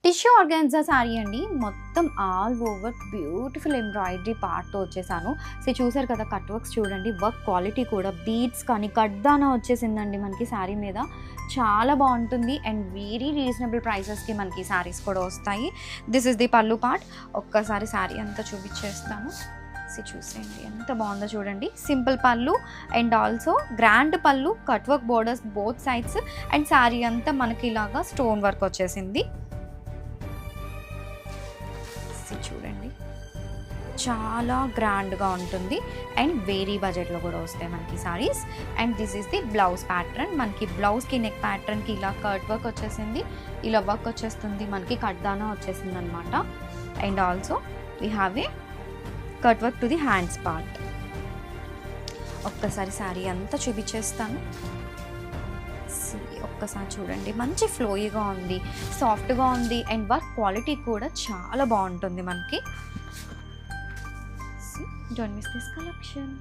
Tissue organza sari అండి. మొత్తం all over beautiful embroidery పార్ట్‌తో వచ్చేసాను. సో, చూసారు కదా కట్ వర్క్స్ చూడండి. వర్క్ క్వాలిటీ కూడా బీడ్స్ కానీ కడ్దానా వచ్చేసిందండి మనకి శారీ మీద. చాలా బావుంటుంది అండ్ వెరీ రీజనబుల్ ప్రైసెస్‌కి మనకి శారీస్ కూడా వస్తాయి. దిస్ ఈస్ ది పల్లు పార్ట్. ఒక్కసారి శారీ అంతా చూపించేస్తాను. చూసేయండి ఎంత బాగుందో చూడండి. సింపుల్ పళ్ళు అండ్ ఆల్సో గ్రాండ్ పళ్ళు, cut work borders both sides and sari అంతా మనకి ఇలాగా స్టోన్ వర్క్ వచ్చేసింది. చూడండి చాలా గ్రాండ్గా ఉంటుంది అండ్ వేరీ బడ్జెట్లో కూడా వస్తాయి మనకి saris. And this is the blouse pattern. మనకి బ్లౌజ్కి నెక్ ప్యాటర్న్కి ఇలా కట్ వర్క్ వచ్చేసింది, ఇలా వర్క్ వచ్చేస్తుంది, మనకి కడ్దానా వచ్చేసింది అనమాట. And also we have a cut work to the hands part. ఒక్కసారి శారీ అంతా చూపించేస్తాను. ఒక్కసారి చూడండి మంచి ఫ్లోయిగా ఉంది, సాఫ్ట్గా ఉంది అండ్ వర్క్ క్వాలిటీ కూడా చాలా బాగుంటుంది మనకి. Don't miss this collection.